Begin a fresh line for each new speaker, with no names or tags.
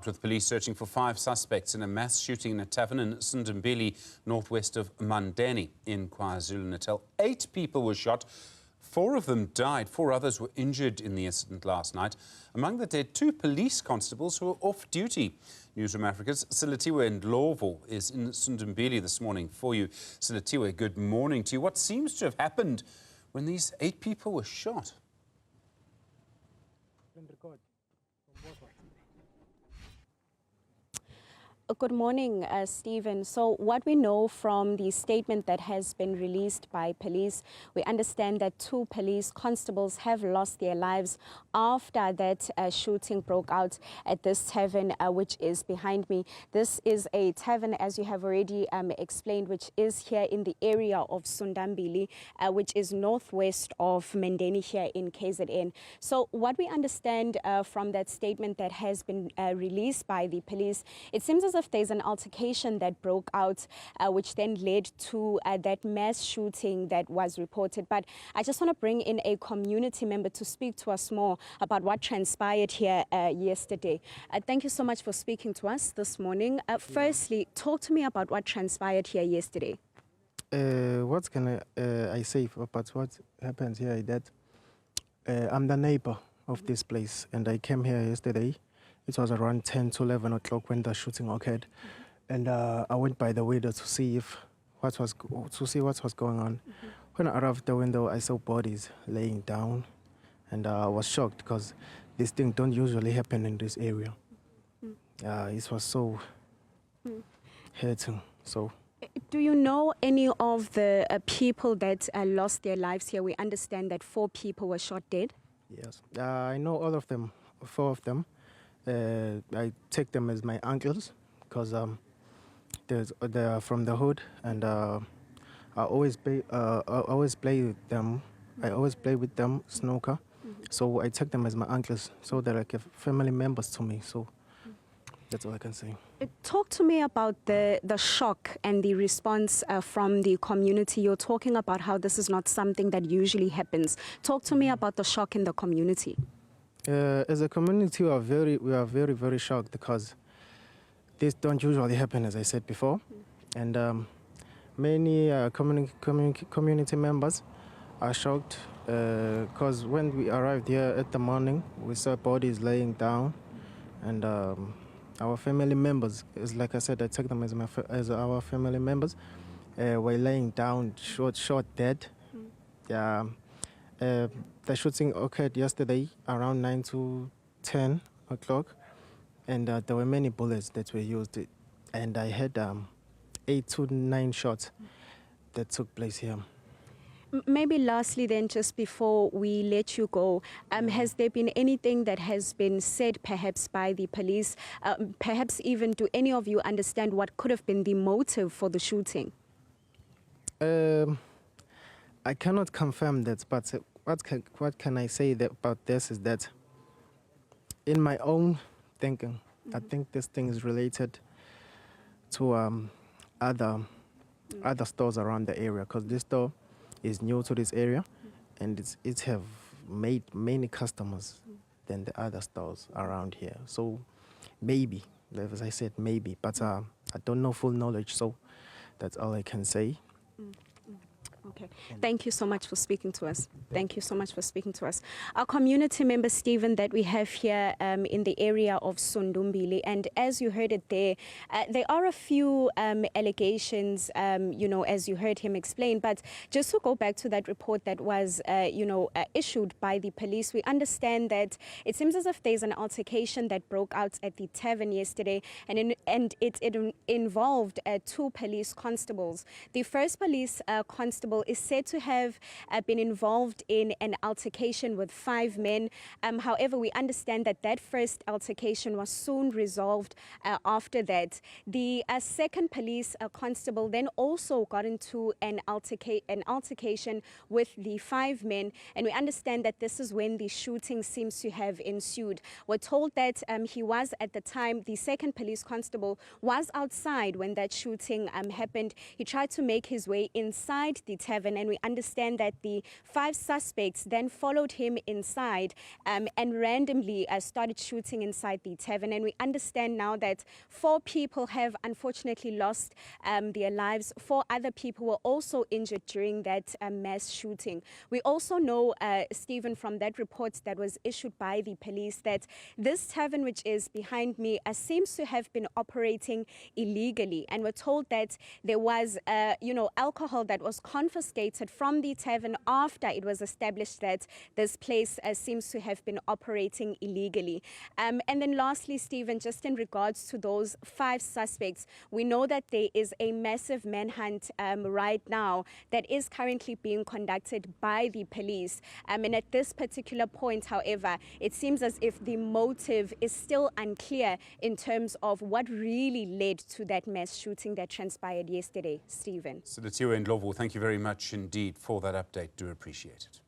With police searching for 5 suspects in a mass shooting in a tavern in Sundumbili, northwest of Mandeni in KwaZulu-Natal. 8 people were shot. 4 of them died. 4 others were injured in the incident last night. Among the dead, 2 police constables who were off duty. Newzroom Afrika's Silethiwe Ndlovu is in Sundumbili this morning for you. Silethiwe, good morning to you. What seems to have happened when these 8 people were shot?
Good morning, Stephen. So what we know from the statement that has been released by police, we understand that 2 police constables have lost their lives after that shooting broke out at this tavern, which is behind me. This is a tavern, as you have already explained, which is here in the area of Sundumbili, which is northwest of Mandeni here in KZN. So what we understand from that statement that has been released by the police, it seems as if there's an altercation that broke out, which then led to that mass shooting that was reported. But I just want to bring in a community member to speak to us more about what transpired here yesterday. Thank you so much for speaking to us this morning. Firstly, talk to me about what transpired here yesterday.
What can I say about what happened here is that I'm the neighbor of this place, and I came here yesterday. It was around 10 to 11 o'clock when the shooting occurred, and I went by the window to see what was going on. When I arrived the window, I saw bodies laying down, and I was shocked because this thing don't usually happen in this area. It was so hurting. So,
do you know any of the people that lost their lives here? We understand that 4 people were shot dead.
Yes, I know all of them, 4 of them. I take them as my uncles because they are from the hood, and I always play with them. I always play with them snooker, so I take them as my uncles. So they're like family members to me. So that's all I can say.
Talk to me about the shock and the response from the community. You're talking about how this is not something that usually happens. Talk to me about the shock in the community.
As a community, we are very, very shocked because this don't usually happen, as I said before. And many community members are shocked because when we arrived here at the morning, we saw bodies laying down, and our family members, as like I said, I take them as our family members, were laying down, shot dead. Yeah. The shooting occurred yesterday around 9 to 10 o'clock, and there were many bullets that were used, and I had 8 to 9 shots that took place here.
Maybe lastly then, just before we let you go, has there been anything that has been said perhaps by the police, perhaps even do any of you understand what could have been the motive for the shooting?
I cannot confirm that, but what can I say about this is that in my own thinking, I think this thing is related to other stores around the area, because this store is new to this area, and it have made many customers than the other stores around here. So maybe, as I said, maybe, but I don't know full knowledge, so that's all I can say.
Okay. Thank you so much for speaking to us. Thank you so much for speaking to us. Our community member, Stephen, that we have here in the area of Sundumbili, and as you heard it there are a few allegations, as you heard him explain, but just to go back to that report that was, issued by the police, we understand that it seems as if there's an altercation that broke out at the tavern yesterday, and it involved 2 police constables. The first police constable is said to have been involved in an altercation with 5 men. However, we understand that that first altercation was soon resolved after that. The second police constable then also got into an altercation with the 5 men, and we understand that this is when the shooting seems to have ensued. We're told that he was, at the time, the second police constable was outside when that shooting happened. He tried to make his way inside the tavern tavern, and we understand that the 5 suspects then followed him inside and randomly started shooting inside the tavern. And we understand now that 4 people have unfortunately lost their lives. 4 other people were also injured during that mass shooting. We also know, Stephen, from that report that was issued by the police, that this tavern, which is behind me, seems to have been operating illegally. And we're told that there was, alcohol that was confiscated from the tavern after it was established that this place seems to have been operating illegally. And then lastly, Stephen, just in regards to those 5 suspects, we know that there is a massive manhunt right now that is currently being conducted by the police. And at this particular point, however, it seems as if the motive is still unclear in terms of what really led to that mass shooting that transpired yesterday. Stephen.
Silethiwe and Ndlovu, thank you very much indeed for that update. Do appreciate it.